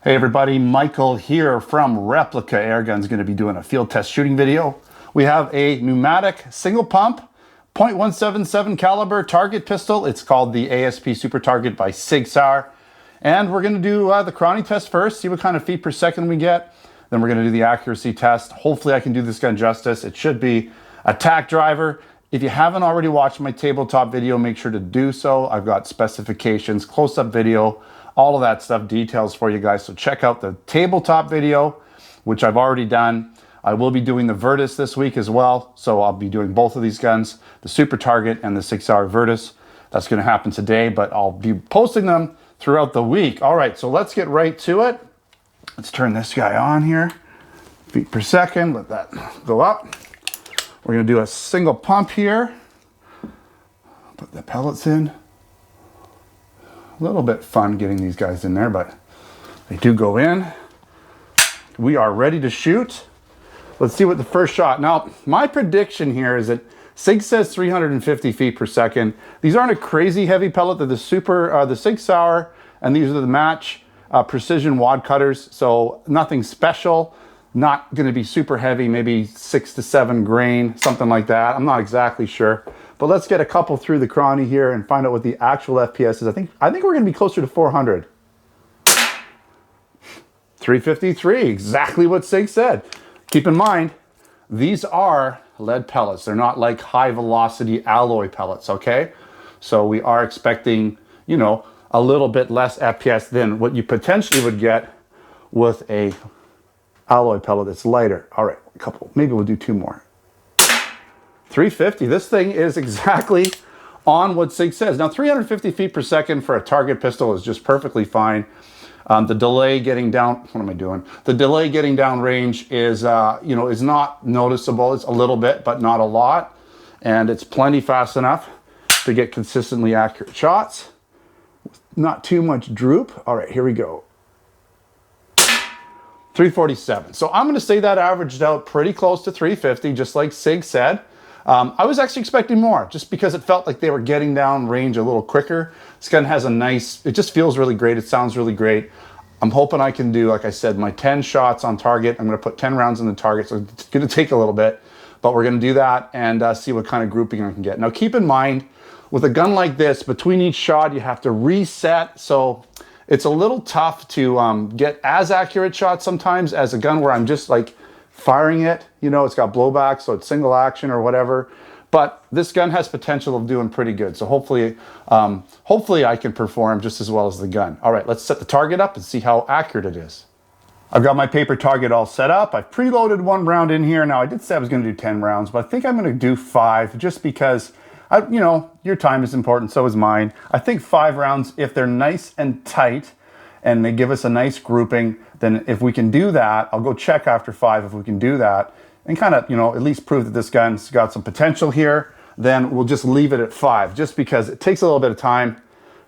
Hey everybody, Michael here from Replica Airgun's going to be doing a field test shooting video. We have a pneumatic single pump .177 caliber target pistol. It's called the ASP Super Target by Sig Sauer. And we're going to do the chrony test first, see what kind of feet per second we get. Then we're going to do the accuracy test. Hopefully I can do this gun justice. It should be a tack driver. If you haven't already watched my tabletop video, make sure to do so. I've got specifications, close-up video, all of that stuff, details for you guys. So check out the tabletop video, which I've already done. I will be doing the Virtus this week as well. So I'll be doing both of these guns, the Super Target and the Sig Sauer Virtus. That's going to happen today, but I'll be posting them throughout the week. All right, so let's get right to it. Let's turn this guy on here. Feet per second, let that go up. We're going to do a single pump here. Put the pellets in. A little bit fun getting these guys in there, but they do go in. We are ready to shoot. Let's see what the first shot. Now, my prediction here is that Sig says 350 feet per second. These aren't a crazy heavy pellet. They're the Sig Sauer, and these are the match precision wad cutters. So nothing special. Not going to be super heavy, maybe 6 to 7 grain, something like that. I'm not exactly sure. But let's get a couple through the chrony here and find out what the actual FPS is. I think we're going to be closer to 400. 353, exactly what Sig said. Keep in mind, these are lead pellets. They're not like high velocity alloy pellets, okay? So we are expecting, you know, a little bit less FPS than what you potentially would get with a alloy pellet that's lighter. All right, a couple, maybe we'll do 2 more. 350, this thing is exactly on what Sig says. Now 350 feet per second for a target pistol is just perfectly fine. The delay getting down, what am I doing? The delay getting down range is, is not noticeable. It's a little bit, but not a lot. And it's plenty fast enough to get consistently accurate shots. Not too much droop. All right, here we go. 347. So I'm going to say that averaged out pretty close to 350, just like Sig said. I was actually expecting more, just because it felt like they were getting down range a little quicker. This gun has a nice, it just feels really great. It sounds really great. I'm hoping I can do, like I said, my 10 shots on target. I'm going to put 10 rounds in the target, so it's going to take a little bit, but we're going to do that and see what kind of grouping I can get. Now keep in mind, with a gun like this, between each shot, you have to reset. So it's a little tough to get as accurate shots sometimes as a gun where I'm just like firing it. You know, it's got blowback, so it's single action or whatever. But this gun has potential of doing pretty good. So hopefully I can perform just as well as the gun. All right, let's set the target up and see how accurate it is. I've got my paper target all set up. I've preloaded 1 round in here. Now I did say I was going to do 10 rounds, but I think I'm going to do 5 just because your time is important, so is mine. I think 5 rounds, if they're nice and tight and they give us a nice grouping, then if we can do that, I'll go check after 5 if we can do that and kind of, at least prove that this gun's got some potential here. Then we'll just leave it at 5 just because it takes a little bit of time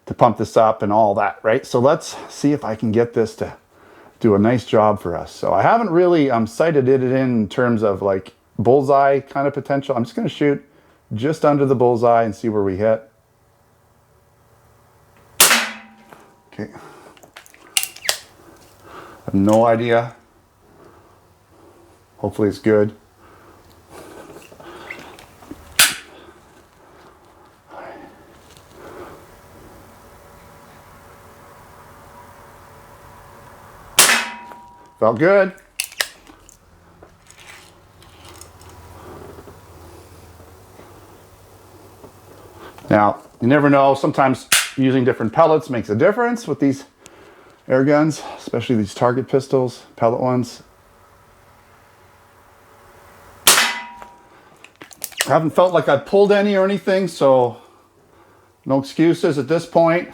to pump this up and all that, right? So let's see if I can get this to do a nice job for us. So I haven't really sighted it in terms of like bullseye kind of potential. I'm just going to shoot just under the bullseye and see where we hit. Okay. I have no idea. Hopefully it's good. Felt good. Now, you never know. Sometimes using different pellets makes a difference with these air guns, especially these target pistols, pellet ones. I haven't felt like I pulled any or anything, so no excuses at this point.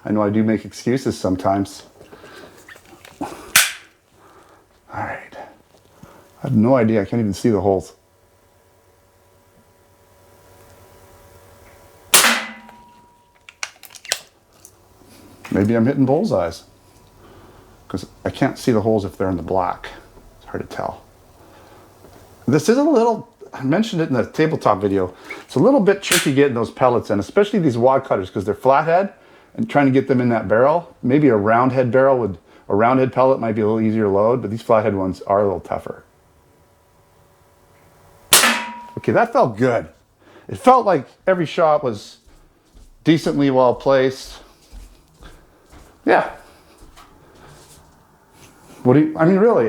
I know I do make excuses sometimes. All right. I have no idea. I can't even see the holes. Maybe I'm hitting bullseyes because I can't see the holes if they're in the black. It's hard to tell. This is a little, I mentioned it in the tabletop video, it's a little bit tricky getting those pellets in, especially these wad cutters because they're flathead and trying to get them in that barrel. Maybe a round head barrel would, A roundhead pellet might be a little easier to load, but these flathead ones are a little tougher. Okay, that felt good. It felt like every shot was decently well placed. Yeah. I mean, really,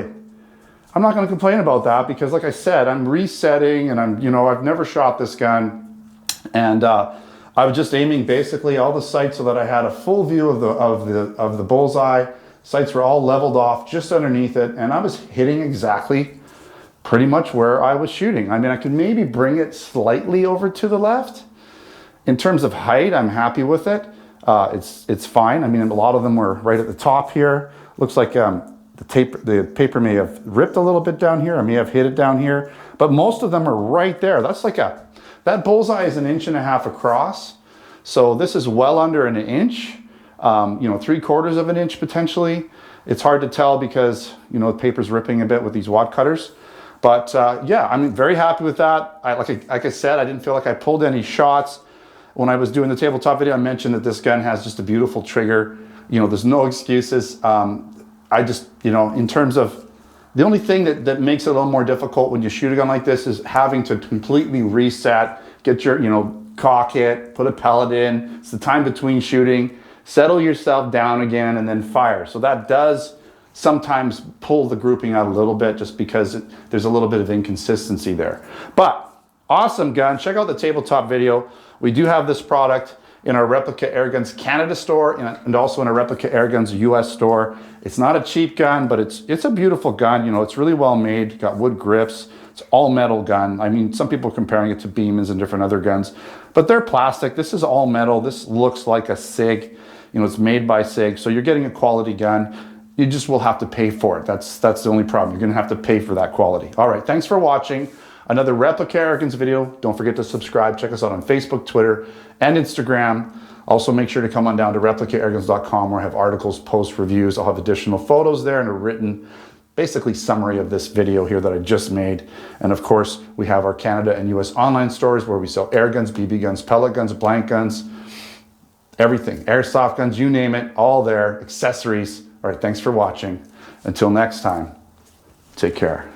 I'm not going to complain about that because, like I said, I'm resetting and I've never shot this gun, and I was just aiming basically all the sights so that I had a full view of the bullseye. Sights were all leveled off just underneath it, and I was hitting exactly pretty much where I was shooting. I mean, I could maybe bring it slightly over to the left. In terms of height, I'm happy with it. It's fine. I mean, a lot of them were right at the top here. Looks like the paper may have ripped a little bit down here. I may have hit it down here, but most of them are right there. That's like that bullseye is 1.5 inches across. So this is well under 1 inch, 3/4 of an inch potentially. It's hard to tell because, the paper's ripping a bit with these wad cutters. But yeah, I'm very happy with that. Like I said, I didn't feel like I pulled any shots. When I was doing the tabletop video, I mentioned that this gun has just a beautiful trigger. There's no excuses. I just, in terms of, the only thing that makes it a little more difficult when you shoot a gun like this is having to completely reset, get your, cock it, put a pellet in. It's the time between shooting, settle yourself down again, and then fire. So that does sometimes pull the grouping out a little bit just because there's a little bit of inconsistency there. But awesome gun. Check out the tabletop video. We do have this product in our Replica Airguns Canada store and also in our Replica Airguns US store. It's not a cheap gun, but it's a beautiful gun. It's really well made. Got wood grips. It's all metal gun. I mean, some people are comparing it to Beemans and different other guns, but they're plastic. This is all metal. This looks like a Sig. It's made by Sig, so you're getting a quality gun. You just will have to pay for it. That's the only problem. You're gonna have to pay for that quality. All right, thanks for watching another Replica Airguns video. Don't forget to subscribe. Check us out on Facebook, Twitter, and Instagram. Also, make sure to come on down to replicaairguns.com where I have articles, posts, reviews. I'll have additional photos there and a written, basically summary of this video here that I just made. And of course, we have our Canada and US online stores where we sell air guns, BB guns, pellet guns, blank guns, everything, airsoft guns, you name it, all there, accessories. All right, thanks for watching. Until next time, take care.